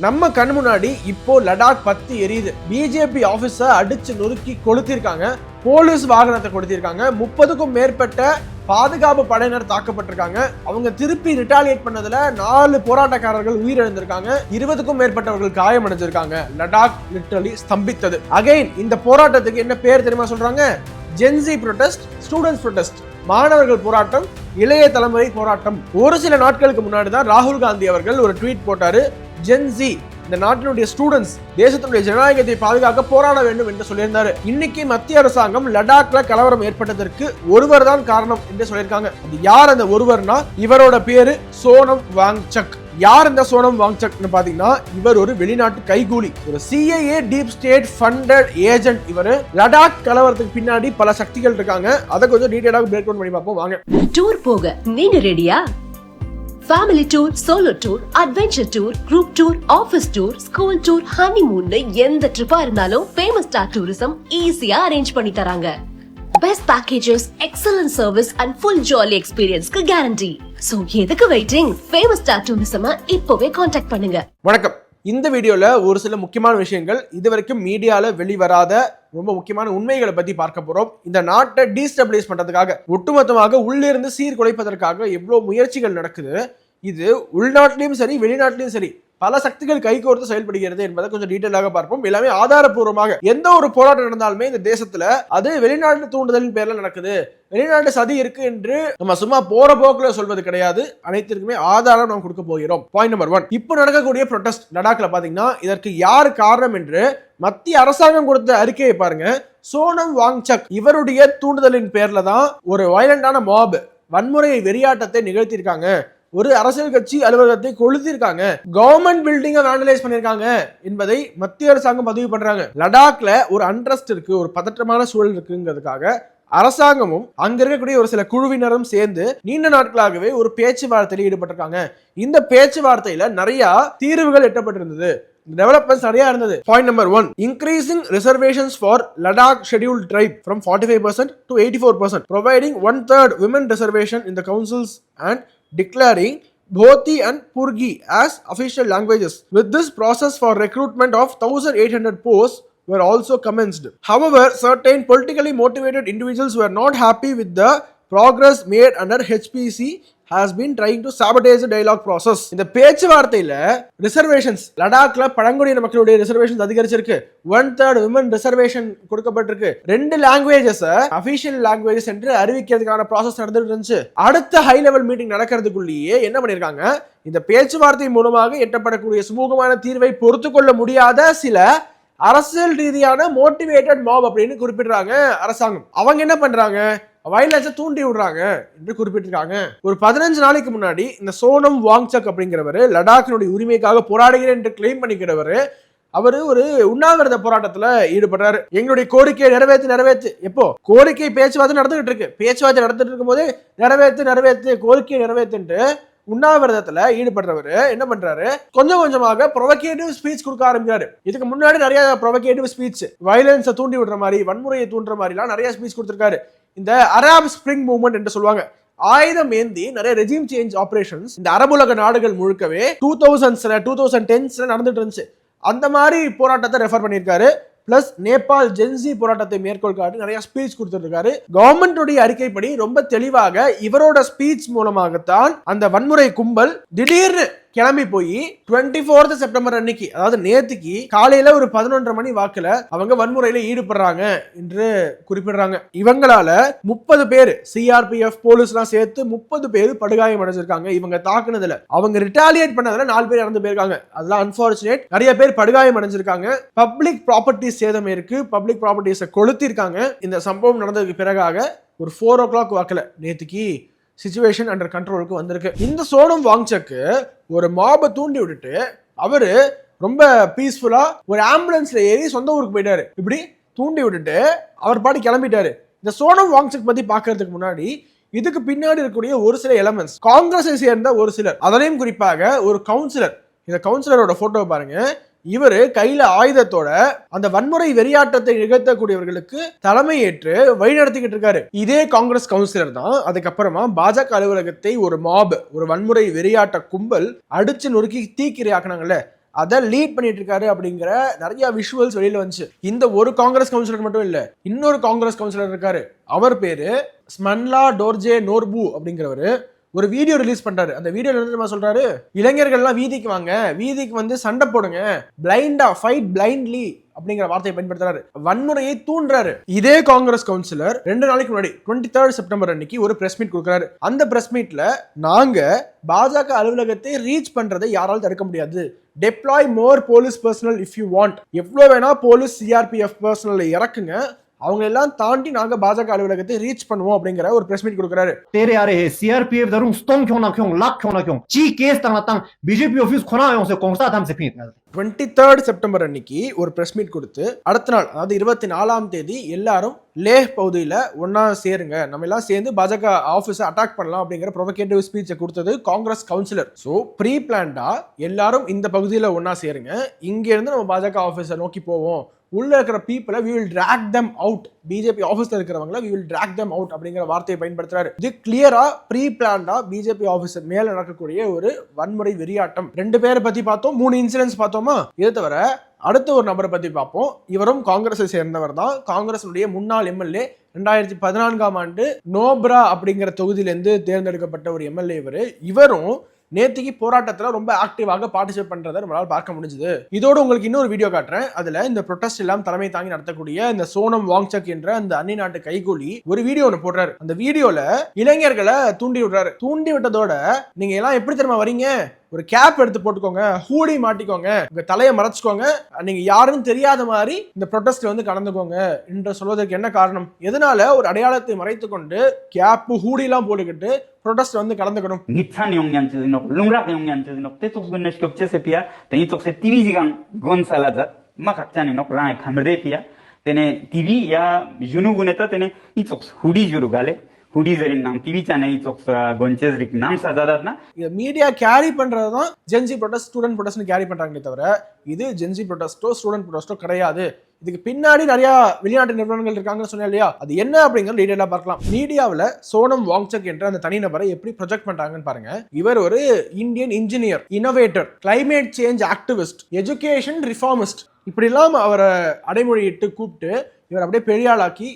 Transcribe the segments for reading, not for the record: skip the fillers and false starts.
நம்ம கண் முன்னாடி இப்போ லடாக் பத்தி எரியுது. பிஜேபி ஆபீஸ அடிச்சு நொறுக்கி கொளுத்திருக்காங்க. போலீஸ் வாகனத்தை கொடுத்திருக்காங்க. 30க்கும் மேற்பட்ட பாதுகாப்பு படையினர் தாக்கப்பட்டிருக்காங்க. அவங்க திருப்பி ரிட்டாலியேட் பண்ணதுல 4 போராட்டக்காரர்கள் உயிரிழந்திருக்காங்க. 20க்கும் மேற்பட்டவர்கள் காயமடைஞ்சிருக்காங்க. லடாக் லிட்டரலி ஸ்தம்பித்தது. அகைன் இந்த போராட்டத்துக்கு என்ன பேர் தெரியுமா சொல்றாங்க? ஜென்சி ப்ரொடெஸ்ட், ஸ்டூடெண்ட்ஸ் ப்ரொடெஸ்ட், மாணவர்கள் போராட்டம், இளைய தலைமுறை போராட்டம். ஒரு சில நாட்களுக்கு முன்னாடி தான் ராகுல் காந்தி அவர்கள் ஒரு ட்வீட் போட்டாரு. ஜென்சி, இந்த நாட்டினுடைய ஸ்டூடெண்ட்ஸ் தேசத்தினுடைய ஜனநாயகத்தை பாதுகாக்க போராட வேண்டும் என்று சொல்லியிருந்தாரு. இன்னைக்கு மத்திய அரசாங்கம் லடாக்ல கலவரம் ஏற்பட்டதற்கு ஒருவர் தான் காரணம் என்று சொல்லியிருக்காங்க. அது யார் அந்த ஒருவர்னா, இவரோட பேரு சோனம் வாங்சக். யார் இந்த சோனம் வாங்சக்னு பாத்தீங்கன்னா, இவர் ஒரு வெளிநாட்டு கைகூலி, ஒரு CIA deep state funded agent. இவர் லடாக் கலவரத்துக்கு பின்னாடி பல சக்திகள் இருக்காங்க. அதை கொஞ்சம் டீடைலாக பிரேக் டவுன் பண்ணி பார்ப்போம் வாங்க. டூர் போக நீங்க ரெடியா? Family tour, solo tour, adventure tour, group tour, office tour, school tour, honeymoon, எந்த ட்ரிப்பா இருந்தாலும் ஃபேமஸ் ஸ்டார் டூரிசம் ஈஸியா அரேஞ்ச் பண்ணி தராங்க. Best packages, excellent service and full jolly எக்ஸ்பீரியன்ஸ்க்கு கேரண்டி. சோ எதுக்கு வெயிட்டிங்? ஃபேமஸ் ஸ்டார் டூரிசம் இப்பவே கான்டாக்ட் பண்ணுங்க. வணக்கம். இந்த வீடியோல ஒரு சில முக்கியமான விஷயங்கள், இதுவரைக்கும் மீடியால வெளிவராத ரொம்ப முக்கியமான உண்மைகளை பத்தி பார்க்க போறோம். இந்த நாட்டை டீஸ்டபிளைஸ் பண்றதுக்காக, ஒட்டுமொத்தமாக உள்ளிருந்து சீர்குலைப்பதற்காக எவ்வளவு முயற்சிகள் நடக்குது. இது உள்நாட்டிலையும் சரி வெளிநாட்டிலையும் சரி பல சக்திகள் கைகோர்த்து செயல்படுகிறது என்பதை கொஞ்சம் டீட்டெயிலாக பார்ப்போம். எல்லாமே ஆதாரப்பூர்வமாக. எந்த ஒரு போராட்டம் நடந்தாலுமே இந்த தேசத்துல அது வெளிநாட்டு தூண்டுதலின் பேர்ல நடக்குது, வெளிநாட்டு சதி இருக்கு என்று நம்ம சும்மா போற போக்குல சொல்வது கிடையாது. அனைத்திற்குமே ஆதாரம் நாம் கொடுக்க போகிறோம். பாயிண்ட் நம்பர் 1, இப்போ நடக்கக்கூடிய ப்ரொடெஸ்ட் லடாக்ல பாத்தீங்கன்னா, இதற்கு யார் காரணம் என்று மத்திய அரசாங்கம் கொடுத்த அறிக்கையை பாருங்க. சோனம் வாங்சக் இவருடைய தூண்டுதலின் பேர்ல தான் ஒரு வயலண்டான மாப், வன்முறையை வெறியாட்டத்தை நிகழ்த்தியிருக்காங்க. ஒரு அரசியல் கட்சி அலுவலகத்தை கொளுத்திருக்காங்க. கவர்மெண்ட் பில்டிங்கை வாண்டலைஸ் பண்ணிருக்காங்க என்பதை மத்திய அரசாங்கம் பதிவு பண்றாங்க. லடாக்ல ஒரு அன்ட்ரஸ்ட் இருக்கு, ஒரு பதற்றமான சூழல் இருக்குங்கிறதுக்காக அரசாங்கமும் அங்க இருக்கக்கூடிய ஒரு சில குழுவினரும் சேர்ந்து நீண்ட நாட்களாகவே ஒரு பேச்சுவார்த்தையில் ஈடுபட்டிருக்காங்க. இந்த பேச்சுவார்த்தையில நிறைய தீர்வுகள் எட்டப்பட்டிருந்தது. டெவலப்மெண்ட்ஸ் நிறைய இருந்தது. Point number 1, increasing reservations for Ladakh scheduled tribe from 45% to 84%, providing 1/3 women reservation in the councils and declaring Bhoti and Purgi as official languages. With this process for recruitment of 1,800 posts were also commenced. However, certain politically motivated individuals were not happy with the progress made under HPC has been trying to sabotage the dialogue process. இந்த பேச்சுவார்த்தையில reservations, லடாக்ல பழங்குடியின மக்களுடைய reservations அதிகரிச்சிருக்கு. 1/3 women reservation கொடுக்கப்பட்டிருக்கு. 2 languages official languages என்று அறிவிக்கிறதுக்கான process நடந்துட்டு இருந்துச்சு. அடுத்த high level meeting நடக்கிறதுக்குள்ளேயே என்ன பண்ணிருக்காங்க, இந்த பேச்சுவார்த்தை மூலமாக எட்டப்படக்கூடிய சுமூகமான தீர்வை பொறுத்து கொள்ள முடியாத சில அரசியல் ரீதியான மோட்டிவேட்டட் மாப் அப்படின்னு குறிப்பிடுறாங்க அரசாங்கம். அவங்க என்ன பண்றாங்க, வயலன்ஸை தூண்டி விடுறாங்க என்று குறிப்பிட்டிருக்காங்க. ஒரு 15 நாளைக்கு முன்னாடி இந்த சோனம் வாங்சக் அப்படிங்கிறவர் லடாக்கினுடைய உரிமைக்காக போராடுகிறேன் என்று கிளைம் பண்ணிக்கிறவர், அவர் ஒரு உண்ணாவிரத போராட்டத்துல ஈடுபடுறாரு. எங்களுடைய கோரிக்கையை நிறைவேற்று. எப்போ கோரிக்கை பேச்சுவார்த்தை நடந்துகிட்டு இருக்கு, பேச்சுவார்த்தை நடந்துட்டு இருக்கும் போது நிறைவேற்று கோரிக்கையை நிறைவேற்று உண்ணாவிரதத்துல ஈடுபடுறவர் என்ன பண்றாரு, கொஞ்சம் கொஞ்சமாக ப்ரொவகேட்டிவ் ஸ்பீச் கொடுக்க ஆரம்பிக்கிறாரு. இதுக்கு முன்னாடி நிறைய ப்ரொவகேட்டிவ் ஸ்பீச், வயலன்ஸை தூண்டி விடுற மாதிரி, வன்முறையை தூண்டுற மாதிரிலாம் நிறைய ஸ்பீச் கொடுத்திருக்காரு. இந்த அரப் ஸ்பிரிங் மூவ்மெண்ட் என்று சொல்லுவாங்க, ஆயுதம் ஏந்தி நிறைய ரெஜிம் சேஞ்ச் ஆபரேஷன்ஸ் இந்த அரபுலக நாடுகள் முழுக்கவே 2010s நடந்துட்டு இருந்துச்சு. அந்த மாதிரி போராட்டத்தை ரெஃபர் பண்ணியிருக்காரு. பிளஸ் நேபாள் ஜென்சி போராட்டத்தை மேற்கோள் காட்டி நிறைய ஸ்பீச் கொடுத்துருக்காரு. கவர்மெண்ட் அறிக்கைப்படி ரொம்ப தெளிவாக இவரோட ஸ்பீச் மூலமாகத்தான் அந்த வன்முறை கும்பல் திடீர்னு கிளம்பி போய் 24th செப்டம்பர் அன்னைக்கு, அதாவது நேத்துக்கு காலையில ஒரு 11:30 மணி வாக்குல அவங்க வன்முறையில ஈடுபடுறாங்க என்று குறிப்பிடுறாங்க. இவங்களால 30 பேர் சிஆர்பிஎஃப் போலீஸ் எல்லாம் சேர்த்து 30 பேர் படுகாயம் அடைஞ்சிருக்காங்க. இவங்க தாக்குனதுல, அவங்க ரிட்டாலியேட் பண்ணதுல 4 பேர் இறந்து போயிருக்காங்க. அதெல்லாம் அன்பார்ச்சுனேட். நிறைய பேர் படுகாயம் அடைஞ்சிருக்காங்க. பப்ளிக் ப்ராப்பர்ட்டிஸ் சேதம் இருக்கு, பப்ளிக் ப்ராப்பர்ட்டிஸை கொளுத்திருக்காங்க. இந்த சம்பவம் நடந்ததுக்கு பிறகாக ஒரு 4 o'clock வாக்குல நேத்துக்கு சிச்சுவேஷன் அண்டர் கண்ட்ரோலுக்கு வந்திருக்கு. இந்த சோனம் வாங்சக்கு ஒரு மாபை தூண்டி விட்டுட்டு அவரு ரொம்ப பீஸ்ஃபுல்லா ஒரு ஆம்புலன்ஸ்ல ஏறி சொந்த ஊருக்கு போயிட்டாரு. இப்படி தூண்டி விட்டுட்டு அவர் பாட்டு கிளம்பிட்டாரு. இந்த சோனம் வாங்சக் பத்தி பாக்குறதுக்கு முன்னாடி இதுக்கு பின்னாடி இருக்கக்கூடிய ஒரு சில எலமெண்ட்ஸ், காங்கிரஸை சேர்ந்த ஒரு சிலர், அதனையும் குறிப்பாக ஒரு கவுன்சிலர், இந்த கவுன்சிலரோட போட்டோ பாருங்க. இவரு கையில ஆயுதத்தோட அந்த வன்முறை வெறியாட்டத்தை நிகழ்த்தக்கூடியவர்களுக்கு தலைமை ஏற்று வழி நடத்திக்கிட்டு இருக்காரு. இதே காங்கிரஸ் கவுன்சிலர் தான் அதுக்கப்புறமா பாஜக அலுவலகத்தை ஒரு மாப், ஒரு வன்முறை வெறியாட்ட கும்பல் அடிச்சு நொறுக்கி தீக்கிரையாக்குனாங்கல்ல, அதை லீட் பண்ணிட்டு இருக்காரு அப்படிங்கிற நிறைய விஷுவல்ஸ் வெளியில வந்துச்சு. இந்த ஒரு காங்கிரஸ் கவுன்சிலர் மட்டும் இல்ல, இன்னொரு காங்கிரஸ் கவுன்சிலர் இருக்காரு. அவர் பேரு ஸ்மன்லா டோர்ஜே நோர்பு அப்படிங்கிறவரு ஒரு வீடியோ ரிலீஸ் பண்றாரு. அந்த வீடியோல என்ன சொல்றாரு, இளைஞர்கள்லாம் வீதிக்கு வாங்க, வீதிக்கு வந்து சண்டை போடுங்க, பிளைண்டா ஃபைட் பிளைண்ட்லி அப்படிங்கிற வார்த்தையை பயன்படுத்துறாரு, வன்முறையை தூண்டுறாரு. இதே காங்கிரஸ் கவுன்சிலர் 2 நாளைக்கு முன்னாடி 23 செப்டம்பர் அன்னைக்கு ஒரு பிரஸ் மீட் கொடுக்குறாரு. அந்த பிரஸ் மீட்ல நாங்க பாஜக அலுவலகத்தை ரீச் பண்றதை யாராலும் தடுக்க முடியாது, deploy more police personal if you want, எவ்வளவு வேணா போலீஸ் சிஆர்பிஎஃப் பர்சனல் இறக்குங்க, அவங்க எல்லாம் தாண்டி நாங்க பாஜக அலுவலகத்தை ரீச் பண்ணுவோம் அப்படிங்கிற ஒரு பிரஸ் மீட் கொடுக்குறாரு. तेरे आ रहे सीआरपीएफ दरुं स्टोन क्यों ना क्यों लाख क्यों ना क्यों ची केस तंग बीजेपी ऑफिस खोना आयो से कांग्रेस आदम से पीत 23 செப்டம்பர் அன்னைக்கு ஒரு பிரஸ் மீட் கொடுத்து அடுத்த நாள் அதாவது 24ஆம் தேதி எல்லாரும் லேஹ் பகுதியில ஒன்னா சேருங்க, நம்ம எல்லாம் சேர்ந்து பாஜக ஆபீஸை அட்டாக் பண்ணலாம் அப்படிங்கிற ப்ரொவோகேட்டிவ் ஸ்பீச்சை கொடுத்தது காங்கிரஸ் கவுன்சிலர். ஸோ ப்ரீ பிளான்டா எல்லாரும் இந்த பகுதியில் ஒன்னா சேருங்க, இங்க இருந்து நம்ம பாஜக ஆபீஸை நோக்கி போவோம், உள்ள இருக்கிற பீப்புளை we will drag them out, BJP ஆபீஸ்ல இருக்கிறவங்களை we will drag them out அப்படிங்கிற வார்த்தையை பயன்படுத்துறாரு. இது கிளியரா ப்ரீ பிளான்டா பிஜேபி ஆபீஸர் மேல நடக்கக்கூடிய ஒரு வன்முறை வெறியாட்டம். 2 பேரை பத்தி பார்த்தோம், 3 இன்சிடென்ட்ஸ் பார்த்தோமா. இதை தவிர அடுத்த ஒரு நபரை பத்தி பார்ப்போம். இவரும் காங்கிரஸை சேர்ந்தவர் தான், காங்கிரஸுடைய முன்னாள் எம்எல்ஏ, 2014ஆம் ஆண்டு நோப்ரா அப்படிங்கிற தொகுதியிலிருந்து தேர்ந்தெடுக்கப்பட்ட ஒரு எம்எல்ஏ. இவரும் நேத்திக்கு போராட்டத்தில் ரொம்ப ஆக்டிவாக பார்ட்டிசிபேட் பண்றதை நம்மளால பார்க்க முடிஞ்சது. இதோட உங்களுக்கு இன்னொரு வீடியோ காட்டுறேன். அதுல இந்த ப்ரொடெஸ்ட் எல்லாம் தலைமை தாங்கி நடத்தக்கூடிய இந்த சோனம் வாங்சக் என்ற அந்த அந்நிய நாட்டு கைகூலி ஒரு வீடியோ ஒன்று போடுறாரு. அந்த வீடியோல இளைஞர்களை தூண்டி விடுறாரு. தூண்டி விட்டதோட நீங்க எல்லாம் எப்படி தெரியுமா வரீங்க, ஒரு கேப் எடுத்து போட்டுக்கோங்க, ஹூடி மாட்டிக்கோங்க, உங்க தலையை மறைச்சுக்கோங்க, நீங்க யாருன்னு தெரியாத மாதிரி இந்த ப்ரொடெஸ்ட்ல வந்து கலந்துக்கோங்க என்று சொல்வதற்கு என்ன காரணம்? எதனால ஒரு அடையாளத்தை மறைத்து கொண்டு கேப் ஹூடி எல்லாம் போட்டுக்கிட்டு ப்ரொடெஸ்ட் வந்து கலந்துக்கணும்? 니찬 영양제는 롱락 영양제는 대통령 겹쳐세피야 대니 쪽세 TV지강 곤살라자 막 각자는 랑 카메레피야 तेने टीवी या जुनुगुनेता तेने इचोक्स हुडी जुरुगाले हुडी जरिन नाम टीवी चैनल इचोक्स गोंचेस रिक नाम सादादात ना இது மீடியா கேரி பண்றது தான் ஜென்சி ப்ரொடெஸ்ட் ஸ்டூடெண்ட் ப்ரொடெஸ்ட்னு கேரி பண்றாங்களே தவிர இது ஜென்சி ப்ரொடெஸ்டோ ஸ்டூடெண்ட் ப்ரொடெஸ்டோ கிடையாது. இதுக்கு பின்னாடி நிறைய வெளிநாட்டு நிறுவனங்கள் இருக்காங்கன்னு சொன்னேன் இல்லையா, அது என்ன அப்படிங்கிறது டீடைலா பார்க்கலாம். மீடியாவில் சோனம் வாங்சக் என்ற அந்த தனிநபரை எப்படி ப்ரொஜெக்ட் பண்றாங்கன்னு பாருங்க. இவர் ஒரு Indian engineer, innovator, climate change activist, education reformist, இப்படிலாம் அவரை அடைமொழியிட்டு கூப்பிட்டு இவர் அப்படியே பெரிய ஆளாக்கி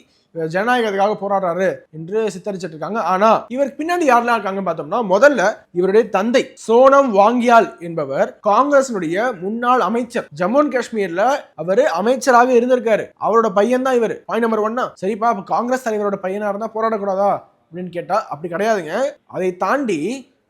ஜனநாயகத்துக்காக போராடுறாரு என்று சித்தரிச்சிட்டு இருக்காங்க. ஆனா இவருக்கு பின்னாடி யாரெல்லாம் இருக்காங்கன்னு பார்த்தோம்னா, முதல்ல இவருடைய தந்தை சோனம் வாங்கியால் என்பவர் காங்கிரசினுடைய முன்னாள் அமைச்சர், ஜம்மு அண்ட் காஷ்மீர்ல அவர் அமைச்சராக இருந்திருக்காரு. அவரோட பையன் தான் இவர். Point number 1. சரிப்பா, காங்கிரஸ் தலைவரோட பையனா இருந்தா போராடக்கூடாதா அப்படின்னு கேட்டா அப்படி கிடையாதுங்க. அதை தாண்டி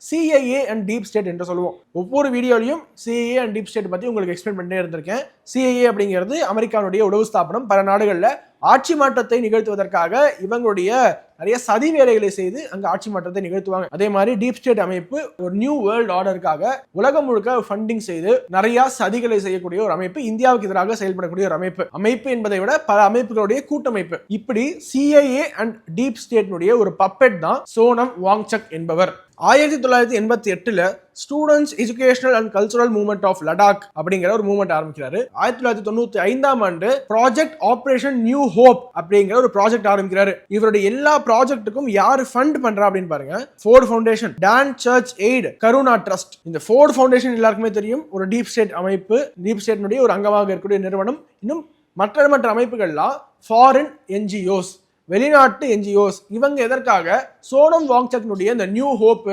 சிஐஏ அண்ட் டீப் ஸ்டேட் என்று சொல்லுவோம். ஒவ்வொரு வீடியோலையும் சிஐஏ அண்ட் டீப் ஸ்டேட் பத்தி உங்களுக்கு எக்ஸ்பிளைன் பண்ணிட்டே இருந்திருக்கேன். சிஐஏ அப்படிங்கிறது அமெரிக்காவுடைய உளவு ஸ்தாபனம். பல நாடுகளில் ஆட்சி மாற்றத்தை நிகழ்த்துவதற்காக இவங்களுடைய நிறைய சதி வேலைகளை செய்து அங்க ஆட்சி மாற்றத்தை நிகழ்த்துவாங்க. அதே மாதிரி டீப் ஸ்டேட் அமைப்பு ஒரு நியூ வேர்ல்ட் ஆர்டருக்காக உலகம் முழுக்க ஃபண்டிங் செய்து நிறைய சதிகளை செய்யக்கூடிய ஒரு அமைப்பு, இந்தியாவுக்கு எதிராக செயல்படக்கூடிய ஒரு அமைப்பு என்பதை விட பல அமைப்புகளுடைய கூட்டமைப்பு. இப்படி சிஐஏ அண்ட் டீப் ஸ்டேட்னுடைய ஒரு பப்பெட் தான் சோனம் வாங்சக் என்பவர். 1988ல students educational and cultural movement of Ladakh அப்படிங்கிற ஒரு மூவ்மெண்ட் ஆரம்பிக்கிறாரு. 1995ஆம் ஆண்டு ப்ராஜெக்ட் ஆபரேஷன் நியூ ஹோப் அப்படிங்கிற ஒரு ப்ராஜெக்ட் ஆரம்பிக்கிறாரு. இவருடைய எல்லா ப்ராஜெக்ட்டுக்கும் யாரு ஃபண்ட் பண்றா அப்படின்னு பாருங்க. Ford Foundation, Dan Church Aid, Karuna trust. இந்த ஃபோர்ட் ஃபவுண்டேஷன் எல்லாருக்குமே தெரியும், ஒரு டீப் ஸ்டேட் அமைப்பு, டீப் ஸ்டேட்னுடைய ஒரு அங்கமாக இருக்கக்கூடிய நிறுவனம். இன்னும் மற்ற அமைப்புகள்லாம் ஃபாரின் என்ஜிஓஸ், வெளிநாட்டு என்ஜிஓஸ். இவங்க எதற்காக சோனம் வாங்சக்னுடைய இந்த நியூ ஹோப்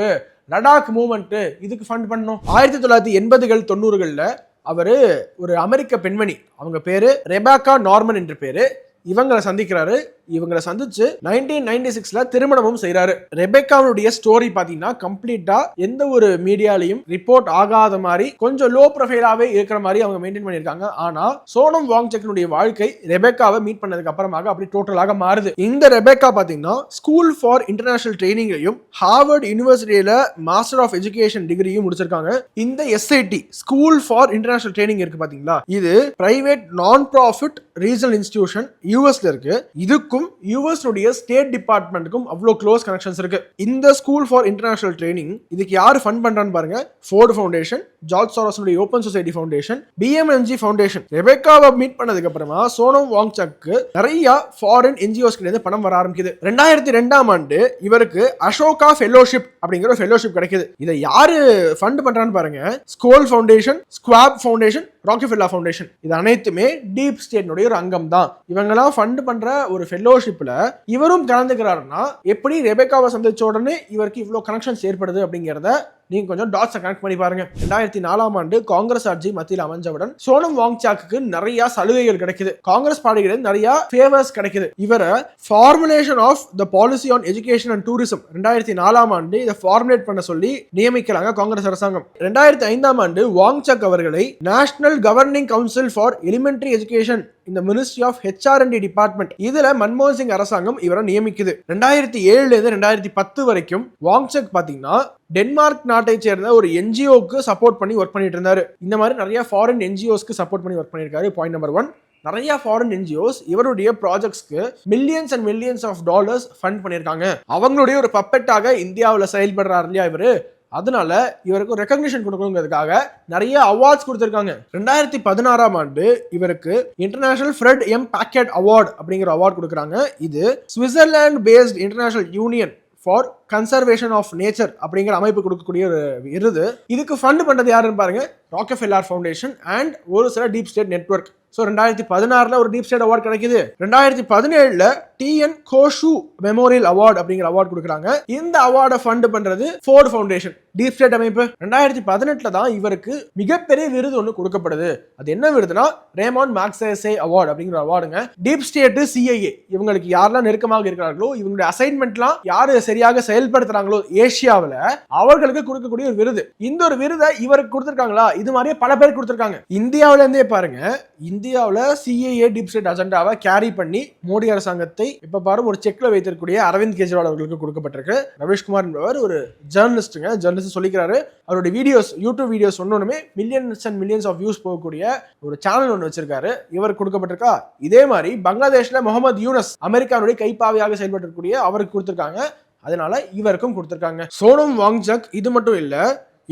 லடாக் மூவ்மெண்ட் இதுக்கு ஃபண்ட் பண்ணணும். 1980கள் 90களில் அவரு ஒரு அமெரிக்க பெண்மணி, அவங்க பேரு ரெபேக்கா நார்மன் என்று பேரு, இவங்களை சந்திக்கிறாரு. இவங்களை சந்திச்சு 1996ல திருமணமும் செய்யறாரு. ரெபேக்காவுடைய ஸ்டோரி பாத்தீங்கன்னா கம்ப்ளீட்டா எந்த ஒரு மீடியாலையும் ரிப்போர்ட் ஆகாத மாதிரி கொஞ்சம் லோ ப்ரொஃபைலாவே இருக்கிற மாதிரி அவங்க மெயின்டைன் பண்ணிருக்காங்க. ஆனா சோனம் வாங்சக்னுடைய வாழ்க்கை ரெபேக்காவை மீட் பண்ணதுக்கு அப்புறமாக அப்படி டோட்டலாக மாறுது. இந்த ரெபேக்கா பாத்தீங்கன்னா ஸ்கூல் ஃபார் இன்டர்நேஷனல் ட்ரைனிங்கையும் ஹார்வர்ட் யூனிவர்சிட்டியில மாஸ்டர் ஆஃப் எஜுகேஷன் டிகிரியும் முடிச்சிருக்காங்க. இந்த SIT school for international training இருக்கு பாத்தீங்களா, இது பிரைவேட் நான் ப்ராஃபிட் ரீஜனல் இன்ஸ்டிடியூஷன் யூஎஸ்ல இருக்கு. இதுக்கும் இதுக்கும் யூஎஸ் உடைய ஸ்டேட் டிபார்ட்மெண்ட்டுக்கும் அவ்வளோ க்ளோஸ் கனெக்ஷன்ஸ் இருக்கு. இந்த ஸ்கூல் ஃபார் இன்டர்நேஷனல் ட்ரைனிங் இதுக்கு யார் ஃபண்ட் பண்றான்னு பாருங்க. ஃபோர்டு ஃபவுண்டேஷன், ஜார்ஜ் சாரோஸுடைய open society foundation, BMNG foundation. ரெபெக்காவை மீட் பண்ணதுக்கு அப்புறமா சோனம் வாங்சக்கு நிறைய ஃபாரின் என்ஜிஓஸ் கிட்ட பணம் வர ஆரம்பிக்குது. 2002ஆம் ஆண்டு இவருக்கு அசோகா ஃபெலோஷிப் அப்படிங்கிற ஃபெலோஷிப் கிடைக்குது. இதை யாரு ஃபண்ட் பண்றான்னு பாருங்க. ஸ்கோல் ஃபவுண்டேஷன், ஸ்குவாப் ஃபவுண்டேஷன், ராக்கெஃபெல்லர் ஃபவுண்டேஷன். இது அனைத்துமே டீப் ஸ்டேட்னுடைய ஒரு அங்கம் தான். இவங்கெல்லாம் ஃபண்ட் பண்ற ஒரு ஃபெலோஷிப்ல இவரும் கலந்துக்கிறாருன்னா எப்படி ரெபெக்காவை சந்திச்ச உடனே இவருக்கு இவ்வளவு கனெக்ஷன்ஸ் ஏற்படுது அப்படிங்கிறத நீங்க கொஞ்சம் டாட்ஸ் கனெக்ட் பண்ணி பாருங்க. 2004ஆம் ஆண்டு காங்கிரஸ் ஆட்சி மத்தியில் அமைஞ்சவுடன் சோனம் வாங்சாக்கு நிறைய சலுகைகள் கிடைக்குது. காங்கிரஸ் பார்ட்டிகளில் நிறைய ஃபேவர்ஸ் கிடைக்குது. இவரை formulation of the policy on education and tourism 2004ஆம் ஆண்டு இதை ஃபார்முலேட் பண்ண சொல்லி நியமிக்கிறாங்க காங்கிரஸ் அரசாங்கம். 2005ஆம் ஆண்டு வாங்சாக் அவர்களை national governing council for elementary education இந்த மினிஸ்ட்ரி ஆஃப் HR&D டிபார்ட்மெண்ட் இதுல மன்மோகன் சிங் அரசாங்கம் இவரை நியமிக்குது. 2007 இருந்து 2010 வரைக்கும் வாங்சக் பாத்தீங்கன்னா டென்மார்க் நாட்டை சேர்ந்த ஒரு NGOக்கு சப்போர்ட் பண்ணி ஒர்க் பண்ணிட்டு இருந்தாரு. இந்த மாதிரி நிறைய ஃபாரின் NGOஸ்க்கு சப்போர்ட் பண்ணி ஒர்க் பண்ணியிருக்காரு. பாயிண்ட் நம்பர் 1, நிறைய ஃபாரின் NGOs இவருடைய ப்ராஜெக்ட்ஸ்க்கு millions and millions of dollars fund பண்ணியிருக்காங்க. அவங்களுடைய ஒரு பப்பெட்டாக இந்தியாவில் செயல்படுறாரு இல்லையா இவரு. அதனால இவருக்கு ரெகக்னிஷன் கொடுக்கணுங்கிறதுக்காக நிறைய அவார்ட்ஸ் கொடுத்திருக்காங்க. 2016ஆம் ஆண்டு இவருக்கு international Fred M Packard award அப்படிங்கிற அவார்ட் கொடுக்குறாங்க. இது Switzerland based international union for conservation of nature அப்படிங்கிற அமைப்பு கொடுக்கக்கூடிய ஒரு விருது. இதுக்கு ஃபண்ட் பண்றது யாருன்னு பாருங்க. ராக்கெஃபெல்லர் ஃபவுண்டேஷன் அண்ட் ஒரு சில டீப் ஸ்டேட் நெட்வொர்க். ஸோ 2016 ஒரு டீப் ஸ்டேட் அவார்ட் கிடைக்குது. 2017 TN கோஷு மெமோரியல் அவார்ட் அப்படிங்கிற அவார்ட் கொடுக்குறாங்க. இந்த அவார்டை ஃபண்ட் பண்றது ஃபோர்டு ஃபவுண்டேஷன், டீப் ஸ்டேட் அமைப்பு. 2018 தான் இவருக்கு மிகப்பெரிய விருது ஒன்று கொடுக்கப்படுது. அது என்ன விருதுனா ரேமாண்ட் மேக்ஸேசே அவார்டு அப்படிங்கிற அவார்டுங்க. டீப் ஸ்டேட் CIA இவங்களுக்கு யாரெல்லாம் நெருக்கமாக இருக்கிறார்களோ இவங்களுடைய அசைன்மெண்ட்லாம் யாரு சரியாக செயல்படுத்துறாங்களோ ஏசியாவில் அவர்களுக்கு கொடுக்கக்கூடிய ஒரு விருது. இந்த ஒரு விருதை இவருக்கு கொடுத்திருக்காங்களா? இது மாதிரியே பல பேர் கொடுத்திருக்காங்க. இந்தியாவில இருந்தே பாருங்க. இந்தியாவில் CIA டீப் ஸ்டேட் அஜெண்டாவை கேரி பண்ணி மோடி அரசாங்கத்தை இப்ப பாரு ஒரு செக்ல வைத்திருக்கக்கூடிய அரவிந்த் கெஜ்ரிவால் அவர்களுக்கு கொடுக்கப்பட்டிருக்கு. ரவீஷ்குமார் என்பவர் ஒரு ஜேர்னலிஸ்ட் சொல்லிக்கிறாரு. அவருடைய வீடியோஸ், யூடியூப் வீடியோஸ் ஒன்னொன்னுமே millions and millions of views போகக்கூடிய ஒரு சேனல் ஒன்று வச்சிருக்காரு. இவர் கொடுக்கப்பட்டிருக்கா. இதே மாதிரி பங்களாதேஷ்ல முகமது யூனஸ் அமெரிக்காவுடைய கைப்பாவையாக செயல்பட்டிருக்கக்கூடிய அவருக்கு கொடுத்திருக்காங்க. அதனால இவருக்கும் கொடுத்திருக்காங்க. சோனம் வாங்சக் இது மட்டும் இல்ல,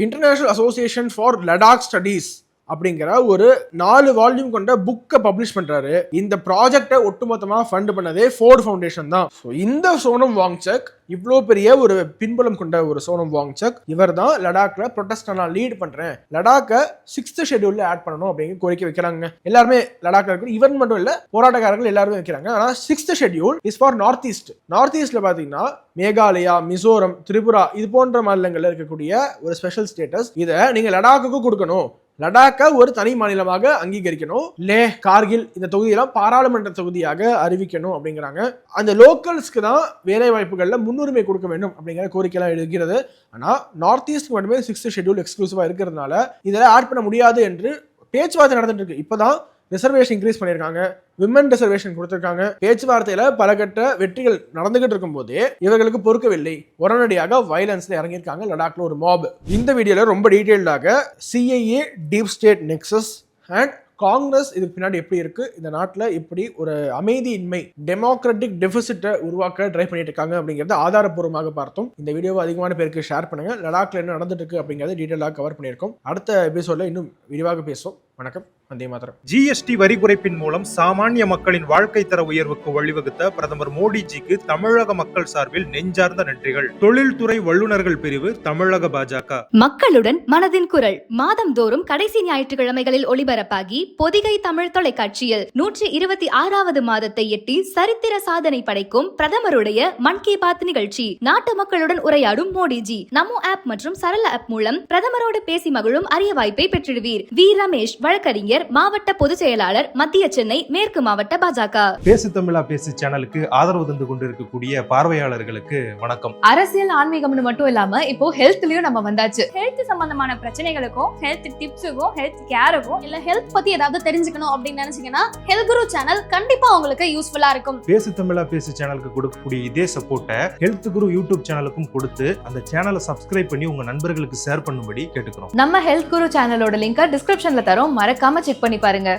international association for Ladakh studies அப்படிங்கிற ஒரு 4 வால்யூம் கொண்ட புக்கை பப்ளிஷ் பண்றாரு. இந்த ப்ராஜெக்டை ஒட்டுமொத்தமா ஃபண்ட் பண்ணதே ஃபோர்டு ஃபவுண்டேஷன் தான். இந்த சோனம் வாங்சக் இவ்வளோ பெரிய ஒரு பின்புலம் கொண்ட ஒரு சோனம் வாங்சக் இவர் தான் லடாக்ல ப்ரொடெஸ்ட் நான் லீட் பண்றேன், லடாக்கை 6th ஷெட்யூல்ல ஆட் பண்ணணும் அப்படிங்கிற கோரிக்கை வைக்கிறாங்க. எல்லாருமே லடாக்ல இருக்கு, இவன் மட்டும் இல்ல போராட்டக்காரர்கள் எல்லாருமே வைக்கிறாங்க. ஆனா 6th schedule is for north east. North ஈஸ்ட்ல பாத்தீங்கன்னா மேகாலயா, மிசோரம், திரிபுரா இது போன்ற மாநிலங்கள்ல இருக்கக்கூடிய ஒரு ஸ்பெஷல் ஸ்டேட்டஸ். இதை நீங்க லடாக்குக்கு கொடுக்கணும். லடாக்கை ஒரு தனி மாநிலமாக அங்கீகரிக்கணும். லே, கார்கில் இந்த தொகுதியெல்லாம் பாராளுமன்ற தொகுதியாக அறிவிக்கணும் அப்படிங்கிறாங்க. அந்த லோக்கல்ஸ்க்கு தான் வேலை வாய்ப்புகள்ல முன்னுரிமை கொடுக்க வேண்டும் அப்படிங்கிற கோரிக்கைலாம் இருக்கிறது. ஆனா நார்த் ஈஸ்ட் மட்டுமே 6th ஷெட்யூல் எக்ஸ்க்ளூசிவா இருக்கிறதுனால இதெல்லாம் ஆட் பண்ண முடியாது என்று பேச்சுவார்த்தை நடந்துட்டு இருக்கு. இப்பதான் ரிசர்வேஷன் இன்க்ரீஸ் பண்ணியிருக்காங்க, விமன் ரிசர்வேஷன் கொடுத்திருக்காங்க. பேச்சுவார்த்தையில பல கட்ட வெற்றிகள் நடந்துகிட்டு இருக்கும் போதே இவர்களுக்கு பொறுக்கவில்லை. உடனடியாக வயலன்ஸ்ல இறங்கியிருக்காங்க லடாக்ல ஒரு மாப். இந்த வீடியோல ரொம்ப டீடைல்டாக CIA deep state nexus and Congress இதுக்கு பின்னாடி எப்படி இருக்கு, இந்த நாட்டில் எப்படி ஒரு அமைதியின்மை டெமோக்ராட்டிக் டெபிசிட்டை உருவாக்க ட்ரை பண்ணிட்டு இருக்காங்க அப்படிங்கிறத ஆதாரப்பூர்வமாக பார்த்தோம். இந்த வீடியோவை அதிகமான பேருக்கு ஷேர் பண்ணுங்க. லடாக்ல என்ன நடந்துட்டு இருக்கு அப்படிங்கிறத டீடைலாக கவர் பண்ணியிருக்கோம். அடுத்த எபிசோட்ல இன்னும் விரிவாக பேசுவோம். வணக்கம், வந்தே மாதரம். GST வரி குறைப்பின் மூலம் சாமானிய மக்களின் வாழ்க்கை தர உயர்வுக்கு வழிவகுத்த பிரதமர் மோடிஜிக்கு தமிழக மக்கள் சார்பில் நெஞ்சார்ந்த நன்றிகள். தொழில்துறை வல்லுநர்கள் பிரிவு, தமிழக பாஜக. மக்களுடன் மனதின் குரல் மாதந்தோறும் கடைசி ஞாயிற்றுக்கிழமைகளில் ஒளிபரப்பாகி பொதிகை தமிழ் தொலைக்காட்சியில் 126வது மாதத்தை எட்டி சரித்திர சாதனை படைக்கும் பிரதமருடைய மன் கி பாத் நிகழ்ச்சி. நாட்டு மக்களுடன் உரையாடும் மோடிஜி. நமோ ஆப் மற்றும் சரள ஆப் மூலம் பிரதமரோடு பேசி மகிழும் அரிய வாய்ப்பை பெற்றிடுவீர். வி ரமேஷ், வழக்கறிஞர், மாவட்ட பொதுச் செயலாளர், மத்திய சென்னை மேற்கு மாவட்ட பாஜக. பேசு தமிழா பேசு சேனலுக்கு ஆதரவு தந்து கொண்டிருக்கக்கூடிய பார்வையாளர்களுக்கு வணக்கம். அரசியல் ஆன்மீகம்னு மட்டும் இல்லாம இப்போ ஹெல்த்லயும் நம்ம வந்தாச்சு. ஹெல்த் சம்பந்தமான பிரச்சனைகளுக்கும், ஹெல்த் டிப்ஸுக்கும், ஹெல்த் கேருக்கும், இல்ல ஹெல்த் பத்தி ஏதாவது தெரிஞ்சுக்கணும் அப்படின்னு நினைச்சீங்கன்னா ஹெல்த் குரு சேனல் கண்டிப்பா உங்களுக்கு யூஸ்ஃபுல்லா இருக்கும். பேசு தமிழா பேசு சேனலுக்கு கொடுக்கக்கூடிய இதே சப்போர்ட்டை ஹெல்த் குரு யூடியூப் சேனலுக்கும் கொடுத்து அந்த சேனலை சப்ஸ்கிரைப் பண்ணி உங்க நண்பர்களுக்கு ஷேர் பண்ணும்படி கேட்டுக்கிறோம். நம்ம ஹெல்த் குரு சேனலோட லிங்கை டிஸ்கிரிப்ஷன்ல தரோம், மறக்காம செக் பண்ணி பாருங்க.